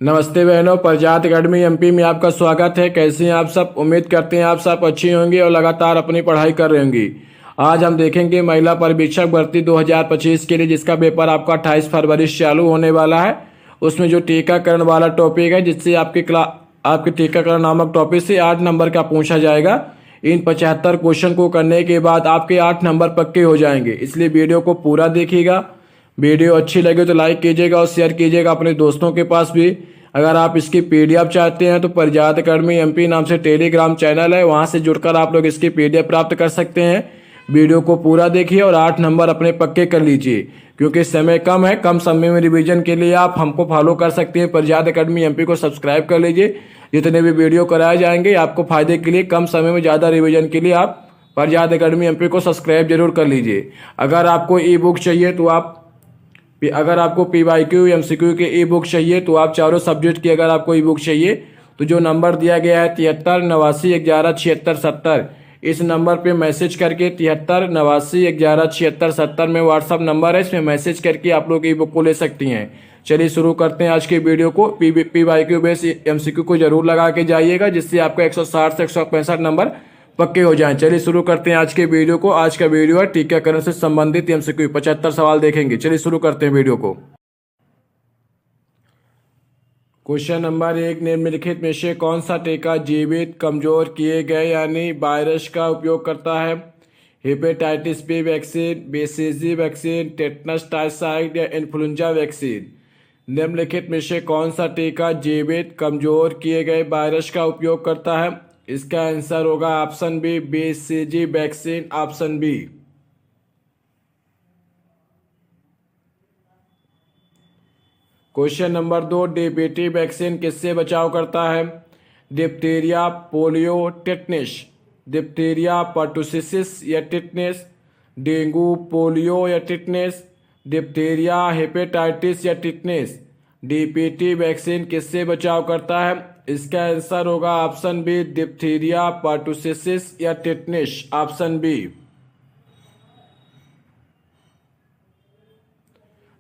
नमस्ते बहनों, प्रजात academy MP में आपका स्वागत है। कैसे हैं आप सब? उम्मीद करते हैं आप सब अच्छी होंगी और लगातार अपनी पढ़ाई कर रहे होंगी। आज हम देखेंगे महिला परिवीक्षक भर्ती 2025 के लिए, जिसका पेपर आपका 28 फरवरी से चालू होने वाला है। उसमें जो टीकाकरण वाला टॉपिक है, जिससे आपके टीकाकरण नामक टॉपिक से 8 नंबर का पूछा जाएगा। इन 75 क्वेश्चन को करने के बाद आपके 8 नंबर पक्के हो जाएंगे, इसलिए वीडियो को पूरा देखिएगा। वीडियो अच्छी लगे तो लाइक कीजिएगा और शेयर कीजिएगा अपने दोस्तों के पास भी। अगर आप इसकी पीडीएफ चाहते हैं तो प्रजात अकेडमी एमपी नाम से टेलीग्राम चैनल है, वहां से जुड़कर आप लोग इसकी पीडीएफ प्राप्त कर सकते हैं। वीडियो को पूरा देखिए और 8 नंबर अपने पक्के कर लीजिए, क्योंकि समय कम है। कम समय में रिवीजन के लिए आप हमको फॉलो कर सकते हैं। प्रजात अकेडमी एमपी को सब्सक्राइब कर लीजिए। जितने भी वीडियो कराए जाएंगे आपको फायदे के लिए, कम समय में ज़्यादा रिवीजन के लिए आप प्रजात अकेडमी एमपी को सब्सक्राइब जरूर कर लीजिए। अगर आपको ई बुक चाहिए तो अगर आपको PYQ MCQ के ई बुक चाहिए तो आप चारों सब्जेक्ट की अगर आपको ई बुक चाहिए तो जो नंबर दिया गया है 73 89 11 76 70, इस नंबर पे मैसेज करके 73 89 11 76 70 में व्हाट्सअप नंबर है, इसमें मैसेज करके आप लोग ई बुक को ले सकती हैं। चलिए शुरू करते हैं आज के वीडियो को। PYQ बेस MCQ को जरूर लगा के जाइएगा, जिससे आपका 160 से 165 नंबर पक्के हो जाएं। चलिए शुरू करते हैं आज के वीडियो को। आज का वीडियो है टीकाकरण से संबंधित MCQ 75 सवाल देखेंगे। चलिए शुरू करते हैं वीडियो को। क्वेश्चन नंबर 1, निम्नलिखित में से कौन सा टीका जीवित कमजोर किए गए यानी वायरस का उपयोग करता है? Hepatitis B vaccine, BCG vaccine, tetanus typhoid या इन्फ्लुएंजा वैक्सीन। निम्नलिखित में से कौन सा टीका जीवित कमजोर किए गए वायरस का उपयोग करता है? इसका आंसर होगा option B, BCG vaccine, option B. Question number 2, DPT vaccine किससे बचाव करता है? Diphtheria, polio, tetanus. Diphtheria, pertussis या टिटनेस, डेंगू, पोलियो या टिटनेस, डिप्थीरिया, हेपेटाइटिस या टिटनेस। DPT वैक्सीन किससे बचाव करता है? इसका आंसर होगा ऑप्शन बी, डिप्थीरिया, पर्टुसिस या टिटनेस, ऑप्शन बी।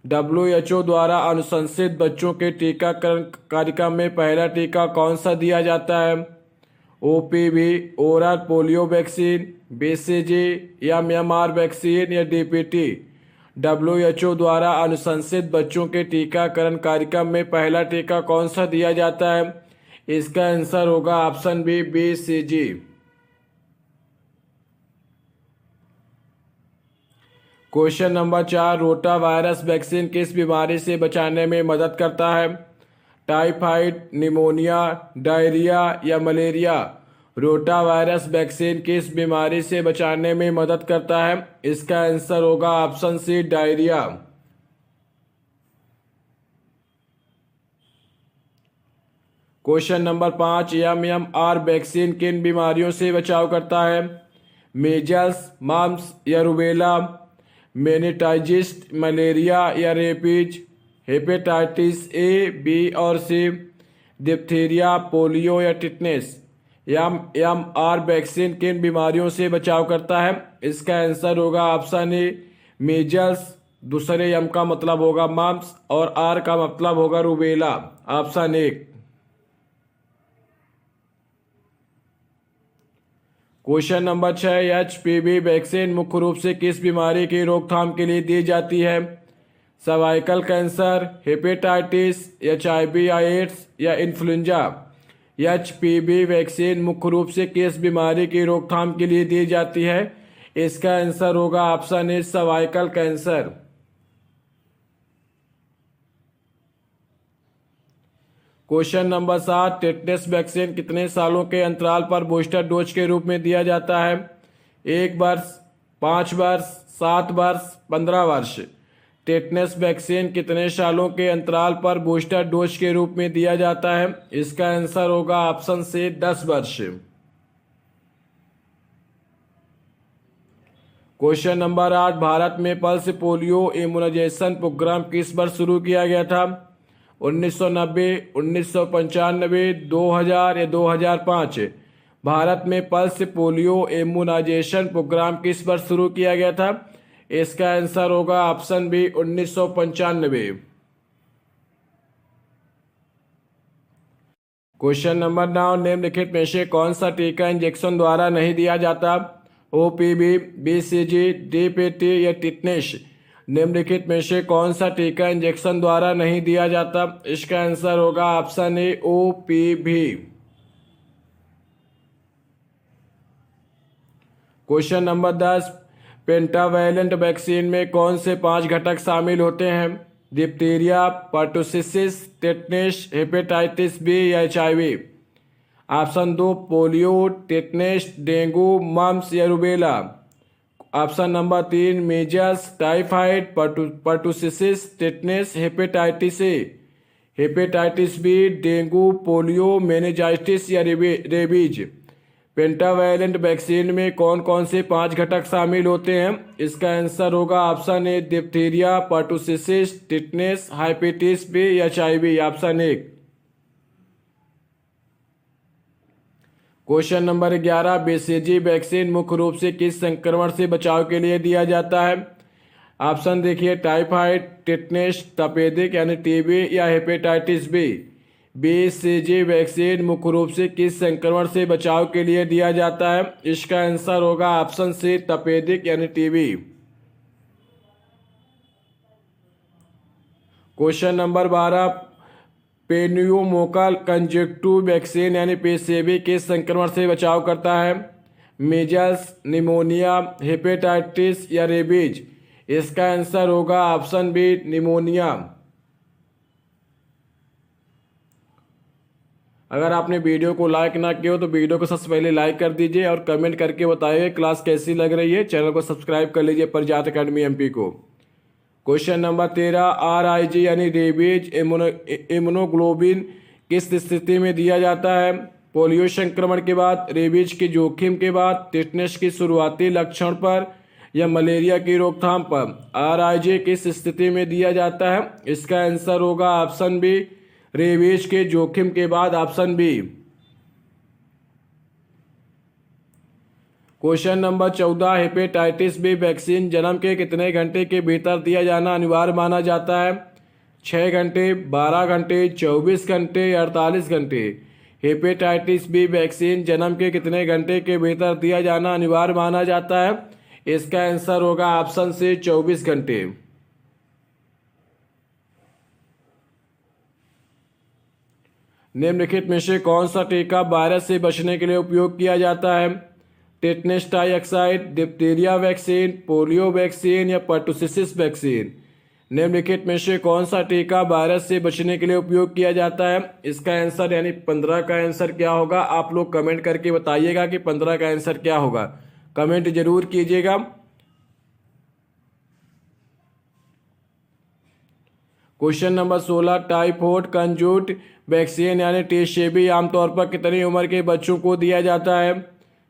WHO द्वारा अनुशंसित बच्चों के टीकाकरण कार्यक्रम में पहला टीका कौन सा दिया जाता है? OPV, oral polio vaccine, BCG या MMR वैक्सीन या DPT। WHO द्वारा अनुशंसित बच्चों के टीकाकरण कार्यक्रम में पहला टीका कौन सा दिया जाता है? इसका आंसर होगा option B, BCG। Question number 4, rota virus vaccine किस बीमारी से बचाने में मदद करता है? टाइफाइड, निमोनिया, डायरिया या मलेरिया। रोटा वायरस वैक्सीन किस बीमारी से बचाने में मदद करता है? इसका आंसर होगा option C, diarrhoea. Question number 5, MMR vaccine किन बीमारियों से बचाव करता है? मीजल्स, मम्प्स या रूबेला, मेनिंजाइटिस, मलेरिया या रेबीज, हेपेटाइटिस ए, बी और सी, डिप्थीरिया, पोलियो या टिटनेस। MMR वैक्सीन किन बीमारियों से बचाव करता है? इसका आंसर होगा ऑप्शन ए, मीजल्स, दूसरे M का मतलब होगा मम्प्स और R का मतलब होगा rubella, option A. Question number 6, HPV vaccine मुख्य रूप से किस बीमारी की रोकथाम के लिए दी जाती है? सर्वाइकल कैंसर, हेपेटाइटिस, HIV या एड्स या इन्फ्लुएंजा। HPV वैक्सीन मुख्य रूप से किस बीमारी की रोकथाम के लिए दी जाती है? इसका आंसर होगा ऑप्शन ए, cervical cancer. Question number 7, tetanus vaccine कितने सालों के अंतराल पर बूस्टर डोज के रूप में दिया जाता है? 1 वर्ष, 5 वर्ष, 7 वर्ष, 15 वर्ष। टेटनस वैक्सीन कितने सालों के अंतराल पर बूस्टर डोज के रूप में दिया जाता है? इसका आंसर होगा ऑप्शन सी, 10 वर्ष। क्वेश्चन नंबर 8, भारत में पल्स पोलियो इम्यूनाइजेशन प्रोग्राम किस वर्ष शुरू किया गया था? 1990, 1995, 2000 या 2005। भारत में पल्स पोलियो इम्यूनाइजेशन प्रोग्राम किस वर्ष शुरू किया गया था? इसका आंसर होगा ऑप्शन बी, 1995। क्वेश्चन नंबर 9, निम्नलिखित में से कौन सा टीका इंजेक्शन द्वारा नहीं दिया जाता? ओपीवी, बीसीजी, डीपीटी या टिटनेस। निम्नलिखित में से कौन सा टीका इंजेक्शन द्वारा नहीं दिया जाता? इसका आंसर होगा option A, OPV. Question number 10, pentavalent vaccine में कौन से 5 घटक शामिल होते हैं? Diphtheria, pertussis, tetanus, hepatitis B या HIV। Option 2, polio, tetanus, dengue, mumps या rubella. Option number 3, measles, typhoid, pertussis, tetanus, hepatitis A. Hepatitis B, dengue, polio, meningitis या रेबीज। पेंटावैलेंट वैक्सीन में कौन कौन से 5 घटक शामिल होते हैं? इसका आंसर होगा option A, diphtheria, pertussis, tetanus, hepatitis B या HIV। Option 1। Question number 11, BCG vaccine मुख्य रूप से किस संक्रमण से बचाव के लिए दिया जाता है? ऑप्शन देखिए, टाइफाइड, टिटनेस, तपेदिक यानी TB या हेपेटाइटिस बी। बीसीजी वैक्सीन मुख्य रूप से किस संक्रमण से बचाव के लिए दिया जाता है? इसका आंसर होगा ऑप्शन सी, तपेदिक यानी TB। Question number 12, pneumococcal conjunctive vaccine यानी PCV किस संक्रमण से बचाव करता है? मीजल्स, निमोनिया, हेपेटाइटिस या रेबीज। इसका आंसर होगा ऑप्शन बी, निमोनिया। अगर आपने वीडियो को लाइक ना किया हो तो वीडियो को सबसे पहले लाइक कर दीजिए और कमेंट करके बताइए क्लास कैसी लग रही है। चैनल को सब्सक्राइब कर लीजिए प्रजात अकेडमी MP को। क्वेश्चन नंबर 13, RIG यानी रेबीज इम्यूनोग्लोबिन किस स्थिति में दिया जाता है? पोलियो संक्रमण के बाद, रेबीज के जोखिम के बाद, टिटनेस की शुरुआती लक्षण पर या मलेरिया की रोकथाम पर। RIG किस स्थिति में दिया जाता है? इसका आंसर होगा ऑप्शन बी, रेबीज के जोखिम के बाद। Option B. Question number 14, hepatitis B vaccine जन्म के कितने घंटे के भीतर दिया जाना अनिवार्य माना जाता है? 6 घंटे, 12 घंटे, 24 घंटे या 48 घंटे। हेपेटाइटिस बी वैक्सीन जन्म के कितने घंटे के भीतर दिया जाना अनिवार्य माना जाता है? इसका आंसर होगा ऑप्शन सी, 24 घंटे। निम्नलिखित में से कौन सा टीका वायरस से बचने के लिए उपयोग किया जाता है? Tetanus dioxide, diphtheria vaccine, polio vaccine या पर्टुसिस वैक्सीन। निम्नलिखित में से कौन सा टीका वायरस से बचने के लिए उपयोग किया जाता है? इसका आंसर यानी 15 का आंसर क्या होगा? आप लोग कमेंट करके बताइएगा कि 15 का आंसर क्या होगा। कमेंट जरूर कीजिएगा। क्वेश्चन नंबर 16, टाइफॉइड कंजूट वैक्सीन यानी TCV आमतौर पर कितनी उम्र के बच्चों को दिया जाता है?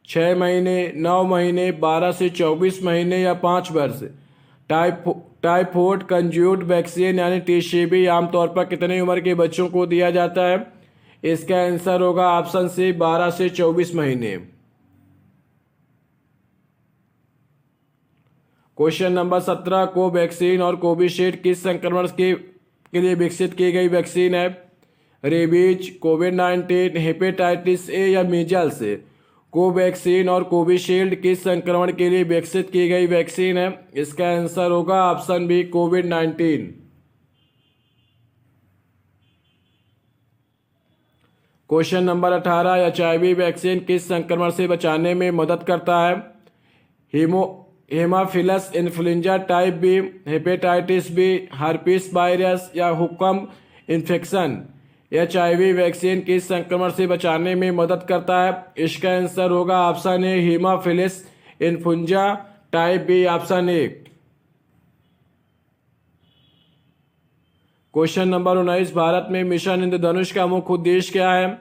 6 महीने, 9 महीने, 12 से 24 महीने या 5 वर्ष। टाइफॉइड कंजूट वैक्सीन यानी TCV आमतौर पर कितनी उम्र के बच्चों को दिया जाता है? इसका आंसर होगा ऑप्शन सी, 12 से 24 महीने। क्वेश्चन नंबर 17, कोवैक्सीन और कोविशील्ड किस संक्रमण के लिए विकसित की गई वैक्सीन है? रेबीज, कोविड-19, हेपेटाइटिस ए या मीजल्स। कोवैक्सीन और कोविशील्ड किस संक्रमण के लिए विकसित की गई वैक्सीन है? इसका आंसर होगा ऑप्शन बी, कोविड-19। क्वेश्चन नंबर 18, HIV वैक्सीन किस संक्रमण से बचाने में मदद करता है? Haemophilus influenza type B, hepatitis B, herpes virus या हुक्म इन्फेक्शन। HIV वैक्सीन किस संक्रमण से बचाने में मदद करता है? इसका आंसर होगा option A, haemophilus influenza type B. Option A. Question number 19, Bharat में मिशन इंद्रधनुष का मुख्य उद्देश्य क्या है?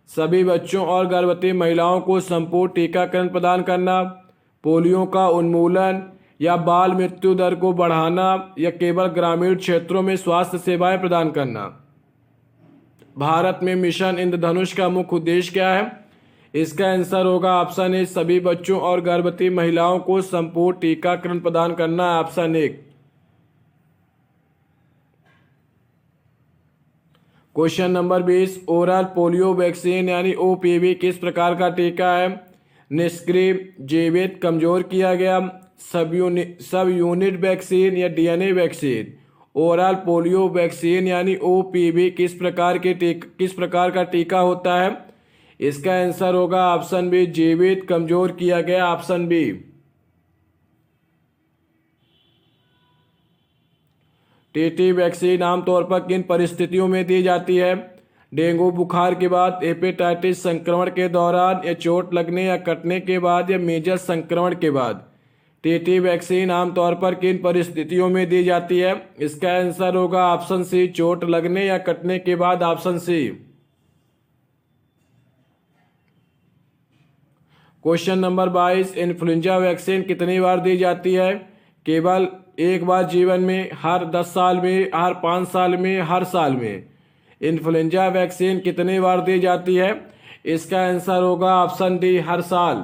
सभी बच्चों और गर्भवती महिलाओं को संपूर्ण टीकाकरण प्रदान करना, पोलियो का उन्मूलन या बाल मृत्यु दर को बढ़ाना या केवल ग्रामीण क्षेत्रों में स्वास्थ्य सेवाएं प्रदान करना। भारत में मिशन इंद्रधनुष का मुख्य उद्देश्य क्या है? इसका आंसर होगा ऑप्शन ए, सभी बच्चों और गर्भवती महिलाओं को संपूर्ण टीकाकरण प्रदान करना। Option 1। Question number 20, oral polio vaccine यानी ओपीवी किस प्रकार का टीका है? निष्क्रिय, जीवित, कमजोर किया गया, सब यूनिट वैक्सीन या DNA vaccine. Oral polio vaccine यानी ओपीवी किस प्रकार का टीका होता है? इसका आंसर होगा ऑप्शन बी, जीवित, कमजोर किया गया, ऑप्शन बी। टीटी वैक्सीन आमतौर पर किन परिस्थितियों में दी जाती है? डेंगू बुखार के बाद, हेपेटाइटिस संक्रमण के दौरान, या चोट लगने या कटने के बाद, या मीजल्स संक्रमण के बाद। टीटी वैक्सीन आमतौर पर किन परिस्थितियों में दी जाती है? इसका आंसर होगा ऑप्शन सी, चोट लगने या कटने के बाद, option C. Question number 22, influenza vaccine कितनी बार दी जाती है? केवल एक बार जीवन में, हर 10 साल में, हर 5 साल में, हर साल में। इन्फ्लुएंजा वैक्सीन कितनी बार दी जाती है? इसका आंसर होगा ऑप्शन डी, हर साल।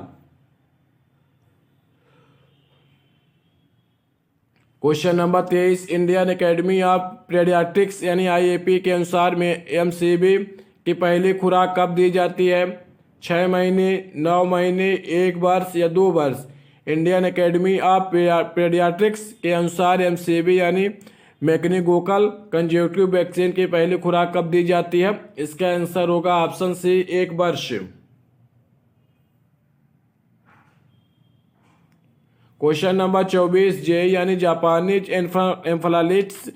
Question number 23, Indian academy of paediatrics यानी आईएपी के अनुसार में एमसीवी की पहली खुराक कब दी जाती है? 6 महीने, 9 महीने, 1 वर्ष या 2 वर्ष। इंडियन एकेडमी ऑफ पीडियाट्रिक्स के अनुसार एमसीवी यानी मेनिंगोकोकल कंजक्टिव वैक्सीन की पहली खुराक कब दी जाती है? इसका आंसर होगा ऑप्शन सी, 1 वर्ष। क्वेश्चन नंबर 24, जे यानी जापानीज एन्सेफेलाइटिस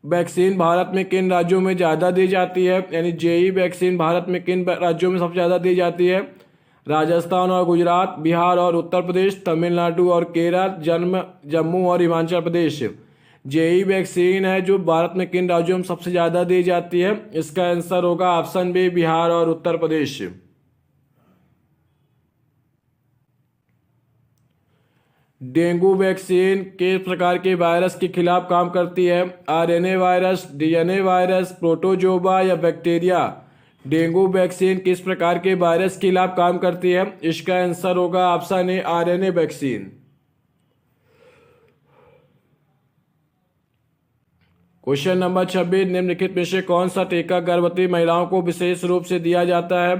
वैक्सीन भारत में किन राज्यों में ज़्यादा दी जाती है? यानी जेई वैक्सीन भारत में किन राज्यों में सबसे ज़्यादा दी जाती है? राजस्थान और गुजरात, बिहार और उत्तर प्रदेश, तमिलनाडु और केरल, जम्मू और हिमाचल प्रदेश। जेई वैक्सीन है जो भारत में किन राज्यों में सबसे ज़्यादा दी जाती है? इसका आंसर होगा ऑप्शन बी, बिहार और उत्तर प्रदेश। डेंगू वैक्सीन किस प्रकार के वायरस के खिलाफ काम करती है? RNA virus, DNA virus, protozoa या बैक्टीरिया। डेंगू वैक्सीन किस प्रकार के वायरस के खिलाफ काम करती है? इसका आंसर होगा ऑप्शन ए, आरएनए वैक्सीन। क्वेश्चन नंबर 26, निम्नलिखित में से कौन सा टीका गर्भवती महिलाओं को विशेष रूप से दिया जाता है?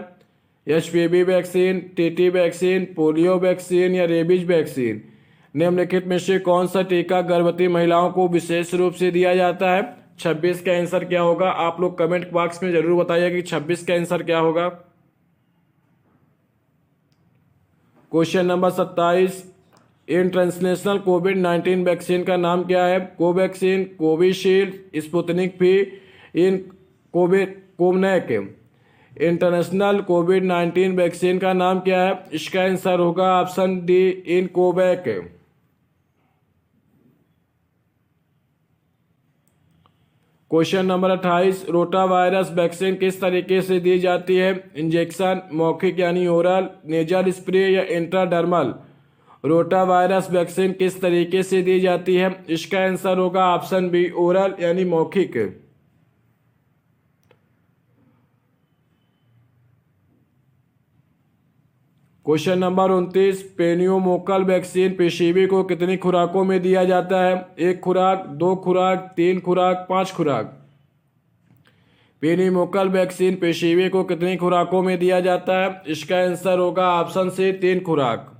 HPV vaccine, TT vaccine, polio vaccine या रेबीज वैक्सीन। निम्नलिखित में से कौन सा टीका गर्भवती महिलाओं को विशेष रूप से दिया जाता है? 26 का आंसर क्या होगा? आप लोग कमेंट बॉक्स में जरूर बताइए कि 26 का आंसर क्या होगा। क्वेश्चन नंबर 27, इंटरनेशनल कोविड-19 वैक्सीन का नाम क्या है? Covaxin, Covishield, Sputnik V, iNCOVACC. International कोविड-19 वैक्सीन का नाम क्या है? इसका आंसर होगा option D, iNCOVACC. Question number 28, rota virus vaccine किस तरीके से दी जाती है? इंजेक्शन, मौखिक यानी ओरल, नेजल स्प्रे या इंट्राडर्मल। रोटा वायरस वैक्सीन किस तरीके से दी जाती है? इसका आंसर होगा ऑप्शन बी, ओरल यानी मौखिक। क्वेश्चन नंबर 29, पेनियोमोकल वैक्सीन पीसीवी को कितनी खुराकों में दिया जाता है? 1 खुराक, 2 खुराक, 3 खुराक, 5 खुराक। पेनियोमोकल वैक्सीन पीसीवी को कितनी खुराकों में दिया जाता है? इसका आंसर होगा ऑप्शन सी, 3 खुराक।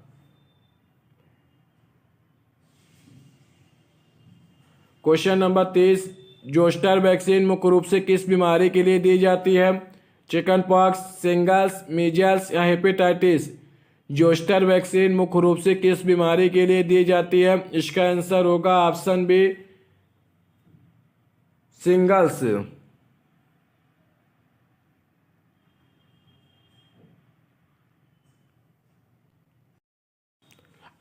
क्वेश्चन नंबर 30, जोस्टर वैक्सीन मुख्य रूप से किस बीमारी के लिए दी जाती है? चिकन पॉक्स, सिंगल्स, मीजल्स या हेपेटाइटिस। जोस्टर वैक्सीन मुख्य रूप से किस बीमारी के लिए दी जाती है? इसका आंसर होगा ऑप्शन बी, सिंगल्स।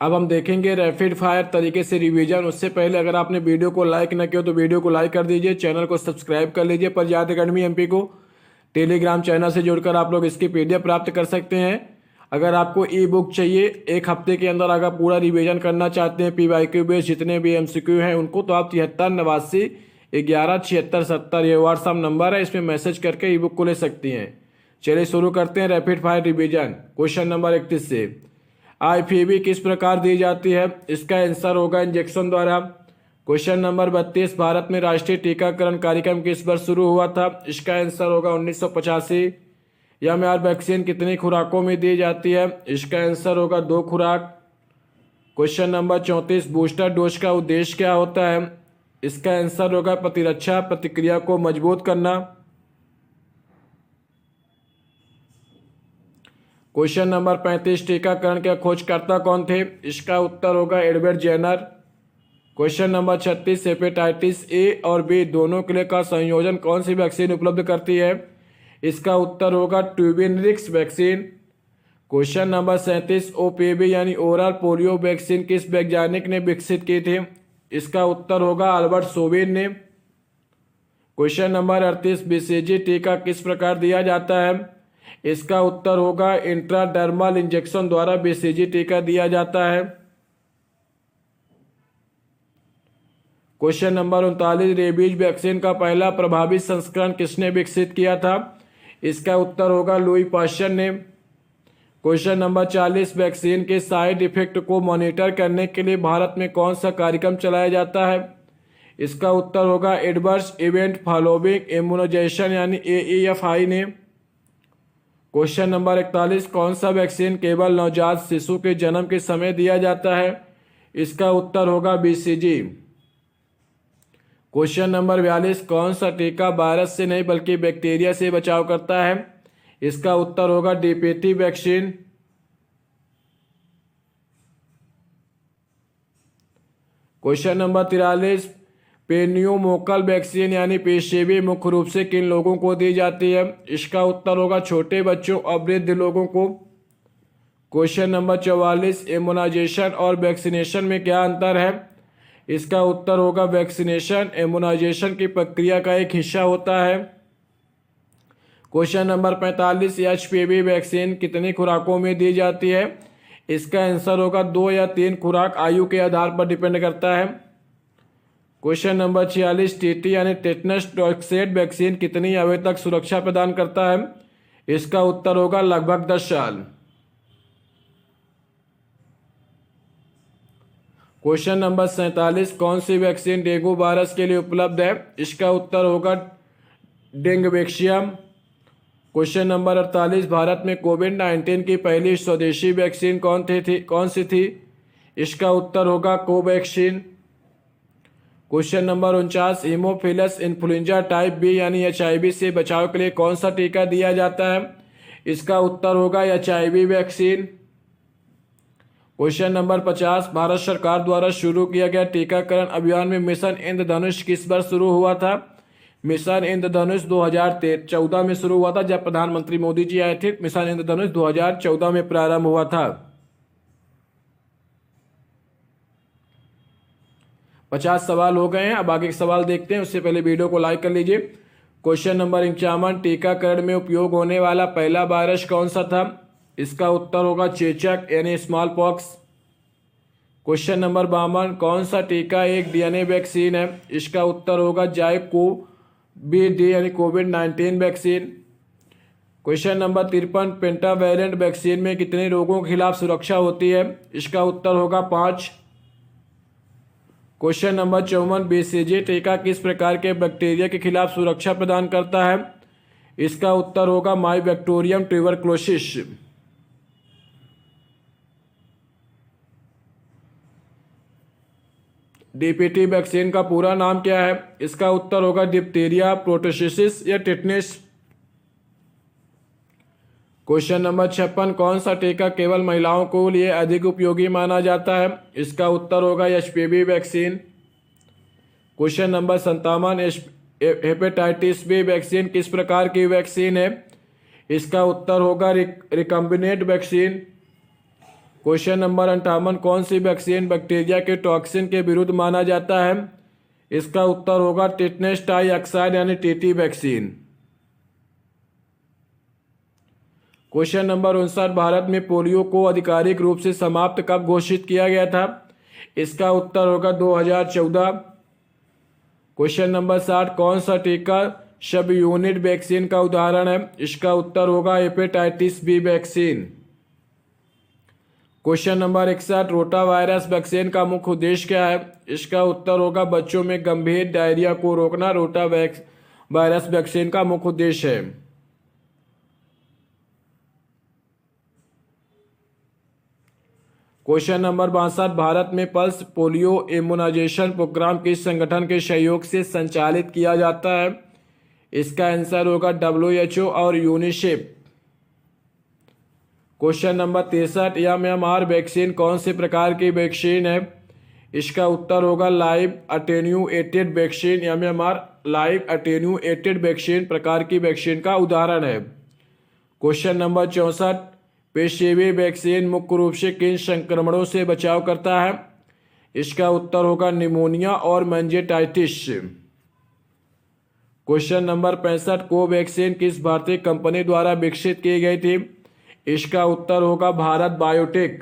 अब हम देखेंगे रैपिड फायर तरीके से रिवीजन। उससे पहले अगर आपने वीडियो को लाइक न किया तो वीडियो को लाइक कर दीजिए, चैनल को सब्सक्राइब कर लीजिए। प्रजात एकेडमी एमपी को टेलीग्राम चैनल से जुड़कर आप लोग इसकी पीडीएफ प्राप्त कर सकते हैं। अगर आपको ई बुक चाहिए 1 हफ्ते के अंदर, अगर पूरा रिवीजन करना चाहते हैं पीवाईक्यू बेस जितने भी एमसीक्यू हैं उनको, तो आप 73 89 11 76 70 ये व्हाट्सअप नंबर है, इसमें मैसेज करके ई बुक को ले सकती हैं। चलिए शुरू करते हैं rapid fire revision. Question number 31 से, आईपीवी किस प्रकार दी जाती है? इसका आंसर होगा इंजेक्शन द्वारा। क्वेश्चन नंबर 32, भारत में राष्ट्रीय टीकाकरण कार्यक्रम किस वर्ष शुरू हुआ था? इसका आंसर होगा 1985। एमआर वैक्सीन कितनी खुराकों में दी जाती है? इसका आंसर होगा 2 खुराक। क्वेश्चन नंबर 34, बूस्टर डोज का उद्देश्य क्या होता है? इसका आंसर होगा प्रतिरक्षा प्रतिक्रिया को मजबूत करना। क्वेश्चन नंबर 35, टीकाकरण के खोजकर्ता कौन थे? इसका उत्तर होगा Edward Jenner. Question number 36, hepatitis A और बी दोनों के लिए का संयोजन कौन सी वैक्सीन उपलब्ध करती है? इसका उत्तर होगा ट्यूबिनरिक्स वैक्सीन। क्वेश्चन नंबर 37, ओपीवी यानी ओरल पोलियो वैक्सीन किस वैज्ञानिक ने विकसित की थी? इसका उत्तर होगा अल्बर्ट सोबिन ने। क्वेश्चन नंबर 38, बीसीजी टीका किस प्रकार दिया जाता है? इसका उत्तर होगा इंट्राडर्मल इंजेक्शन द्वारा बीसीजी टीका दिया जाता है। क्वेश्चन नंबर 39, रेबीज वैक्सीन का पहला प्रभावी संस्करण किसने विकसित किया था? इसका उत्तर होगा लुई पाश्चर ने। क्वेश्चन नंबर 40, वैक्सीन के साइड इफेक्ट को मॉनिटर करने के लिए भारत में कौन सा कार्यक्रम चलाया जाता है? इसका उत्तर होगा एडवर्स इवेंट फॉलोइंग इम्यूनाइजेशन यानी AEFI ने। क्वेश्चन नंबर 41, कौन सा वैक्सीन केवल नवजात शिशु के जन्म के समय दिया जाता है? इसका उत्तर होगा BCG। क्वेश्चन नंबर 42, कौन सा टीका वायरस से नहीं बल्कि बैक्टीरिया से बचाव करता है? इसका उत्तर होगा DPT vaccine. Question number 43, pneumococcal vaccine यानी पेशेवी मुख्य रूप से किन लोगों को दी जाती है? इसका उत्तर होगा छोटे बच्चों और वृद्ध लोगों को। क्वेश्चन नंबर 44, इम्यूनाइजेशन और वैक्सीनेशन में क्या अंतर है? इसका उत्तर होगा वैक्सीनेशन इम्यूनाइजेशन की प्रक्रिया का एक हिस्सा होता है। क्वेश्चन नंबर 45, HPV वैक्सीन कितनी खुराकों में दी जाती है? इसका आंसर होगा 2 या 3 खुराक, आयु के आधार पर डिपेंड करता है। क्वेश्चन नंबर 46, TT यानी टेटनस टॉक्सेट वैक्सीन कितनी अवधि तक सुरक्षा प्रदान करता है? इसका उत्तर होगा लगभग 10 साल। क्वेश्चन नंबर 47, कौन सी वैक्सीन डेंगू वायरस के लिए उपलब्ध है? इसका उत्तर होगा डेंगवैक्सियम। क्वेश्चन नंबर 48, भारत में कोविड-19 की पहली स्वदेशी वैक्सीन कौन सी थी? इसका उत्तर होगा Covaxin. Question number 49, haemophilus influenza type B यानी HIV से बचाव के लिए कौन सा टीका दिया जाता है? इसका उत्तर होगा HIV vaccine. Question number 50, Bharat सरकार द्वारा शुरू किया गया टीकाकरण अभियान में मिशन इंद्रधनुष किस वर्ष शुरू हुआ था? मिशन इंद्रधनुष 2014 में शुरू हुआ था, जब प्रधानमंत्री मोदी जी आए थे। मिशन इंद्रधनुष 2014 में प्रारंभ हुआ था। 50 सवाल हो गए हैं। अब आगे के सवाल देखते हैं, उससे पहले वीडियो को लाइक कर लीजिए। क्वेश्चन नंबर 51, टीकाकरण में उपयोग होने वाला पहला वायरस कौन सा था? इसका उत्तर होगा चेचक यानी स्मॉल पॉक्स। क्वेश्चन नंबर 52, कौन सा टीका एक DNA वैक्सीन है? इसका उत्तर होगा जाइकोवी-डी यानी कोविड-19 vaccine. Question number 53, pentavalent vaccine में कितने रोगों के खिलाफ सुरक्षा होती है? इसका उत्तर होगा 5। क्वेश्चन नंबर 54, BCG टीका किस प्रकार के बैक्टीरिया के खिलाफ सुरक्षा प्रदान करता है? इसका उत्तर होगा माइबैक्टीरियम ट्यूबरक्लोसिस। DPT वैक्सीन का पूरा नाम क्या है? इसका उत्तर होगा डिप्थीरिया, प्रोटोसिस या टिटनेस। क्वेश्चन नंबर 56, कौन सा टीका केवल महिलाओं को लिए अधिक उपयोगी माना जाता है? इसका उत्तर होगा HPV vaccine. Question number 57, hepatitis B vaccine किस प्रकार की वैक्सीन है? इसका उत्तर होगा रिकम्बिनेंट वैक्सीन। क्वेश्चन नंबर 58, कौन सी वैक्सीन बैक्टीरिया के टॉक्सिन के विरुद्ध माना जाता है? इसका उत्तर होगा टिटनेस डाइऑक्साइड यानी TT vaccine. Question number 59, Bharat में पोलियो को आधिकारिक रूप से समाप्त कब घोषित किया गया था? इसका उत्तर होगा 2014। क्वेश्चन नंबर 60, कौन सा टीका सब यूनिट वैक्सीन का उदाहरण है? इसका उत्तर होगा hepatitis B vaccine. Question number 61, rota virus vaccine का मुख्य उद्देश्य क्या है? इसका उत्तर होगा बच्चों में गंभीर डायरिया को रोकना रोटा वायरस वैक्सीन का मुख्य उद्देश्य है। क्वेश्चन नंबर 62, भारत में पल्स पोलियो इम्यूनाइजेशन प्रोग्राम किस संगठन के सहयोग से संचालित किया जाता है? इसका आंसर होगा WHO और UNICEF. Question number 63, MMR vaccine कौन से प्रकार की वैक्सीन है? इसका उत्तर होगा live attenuated vaccine. MMR live attenuated vaccine प्रकार की वैक्सीन का उदाहरण है। क्वेश्चन नंबर 64, पेशेवी वैक्सीन मुख्य रूप से किन संक्रमणों से बचाव करता है? इसका उत्तर होगा निमोनिया और मेनिंजाइटिस। क्वेश्चन नंबर 65, कोवैक्सीन किस भारतीय कंपनी द्वारा विकसित की गई थी? इसका उत्तर होगा भारत बायोटेक।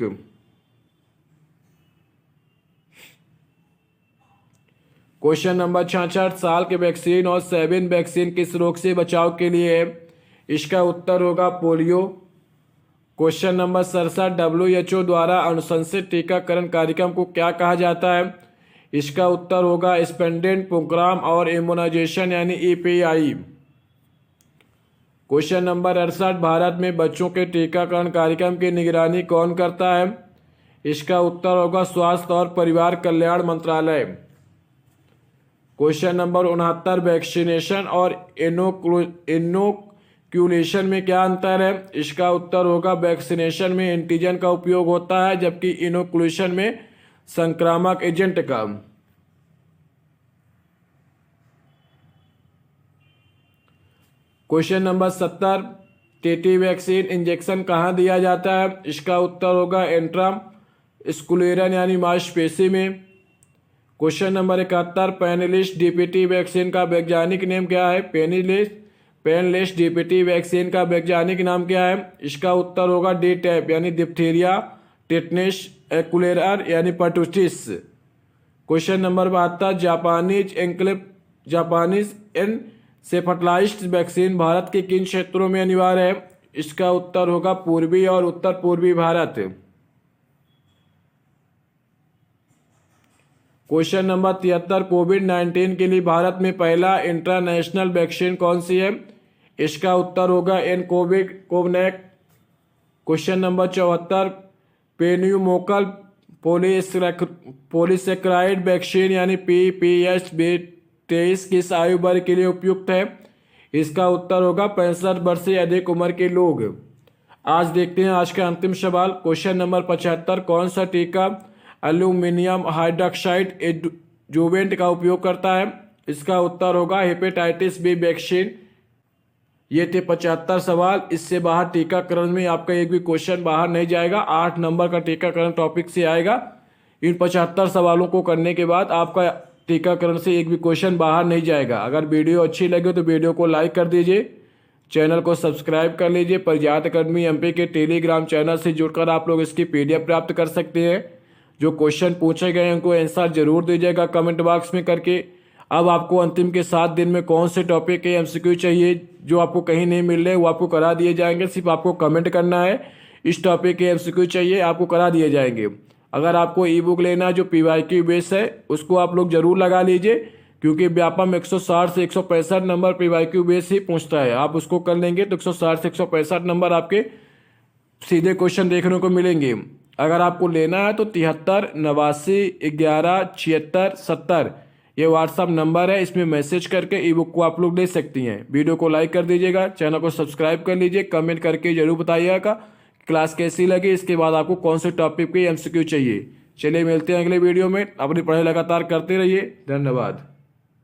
क्वेश्चन नंबर 66, साल के वैक्सीन और सेविन वैक्सीन किस रोग से बचाव के लिए है? इसका उत्तर होगा पोलियो। क्वेश्चन नंबर 67, WHO द्वारा अनुशंसित टीकाकरण कार्यक्रम को क्या कहा जाता है? इसका उत्तर होगा एक्सपेंडेड प्रोग्राम और इम्यूनाइजेशन यानी EPI। क्वेश्चन नंबर 68, भारत में बच्चों के टीकाकरण कार्यक्रम की निगरानी कौन करता है? इसका उत्तर होगा स्वास्थ्य और परिवार कल्याण मंत्रालय। क्वेश्चन नंबर 69, वैक्सीनेशन और इनोक्यूलेशन में क्या अंतर है? इसका उत्तर होगा वैक्सीनेशन में एंटीजन का उपयोग होता है जबकि इनोक्यूलेशन में संक्रामक एजेंट का। Question number 70, TT vaccine injection कहाँ दिया जाता है? इसका उत्तर होगा इंट्रास्कुलेरल यानी मांसपेशी में। क्वेश्चन नंबर 71, पेनिलिस डीपीटी वैक्सीन का वैज्ञानिक नाम क्या है? पेनिलिस डीपीटी वैक्सीन का वैज्ञानिक नाम क्या है? इसका उत्तर होगा DTaP यानी डिप्थीरिया टेटनस एकुलेरर यानी pertussis. Question number 72, Japanese encephalitis vaccine Bharat के किन क्षेत्रों में अनिवार्य है? इसका उत्तर होगा पूर्वी और उत्तर पूर्वी भारत। क्वेश्चन नंबर 73, कोविड-19 के लिए भारत में पहला इंटरनेशनल वैक्सीन कौन सी है? इसका उत्तर होगा COVAX. Question number 74, pneumococcal polysaccharide vaccine यानी PPS-23 किस आयु वर्ग के लिए उपयुक्त है? इसका उत्तर होगा 65 वर्ष से अधिक उम्र के लोग। आज देखते हैं आज का अंतिम सवाल। क्वेश्चन नंबर 75, कौन सा टीका एल्यूमिनियम हाइड्रॉक्साइड एडजुवेंट का उपयोग करता है? इसका उत्तर होगा हेपेटाइटिस बी वैक्सीन। ये थे 75 सवाल। इससे बाहर टीकाकरण में आपका एक भी क्वेश्चन बाहर नहीं जाएगा। 8 नंबर का टीकाकरण टॉपिक से आएगा। इन 75 सवालों को करने के बाद आपका टीकाकरण से एक भी क्वेश्चन बाहर नहीं जाएगा। अगर वीडियो अच्छी लगे तो वीडियो को लाइक कर दीजिए, चैनल को सब्सक्राइब कर लीजिए। प्रज्ञात अकेडमी MP के टेलीग्राम चैनल से जुड़कर आप लोग इसकी PDF प्राप्त कर सकते हैं। जो क्वेश्चन पूछे गए हैं उनको आंसर जरूर दीजिएगा कमेंट बॉक्स में करके। अब आपको अंतिम के 7 दिन में कौन से टॉपिक के MCQ चाहिए जो आपको कहीं नहीं मिल रहे वो आपको करा दिए जाएंगे। सिर्फ आपको कमेंट करना है इस टॉपिक के MCQ चाहिए, आपको करा दिए जाएंगे। अगर आपको ई बुक लेना है जो PYQ बेस है उसको आप लोग जरूर लगा लीजिए, क्योंकि व्यापम 160 से 165 नंबर PYQ बेस ही पूछता है। आप उसको कर लेंगे तो 160 से 165 नंबर आपके सीधे क्वेश्चन देखने को मिलेंगे। अगर आपको लेना है तो 73 89 11 76 70 ये व्हाट्सअप नंबर है, इसमें मैसेज करके ई बुक को आप लोग ले सकती हैं। वीडियो को लाइक कर दीजिएगा, चैनल को सब्सक्राइब कर लीजिए, कमेंट करके जरूर बताइएगा क्लास कैसी लगी, इसके बाद आपको कौन से टॉपिक पे MCQ चाहिए। चलिए मिलते हैं अगले वीडियो में। अपनी पढ़ाई लगातार करते रहिए। धन्यवाद।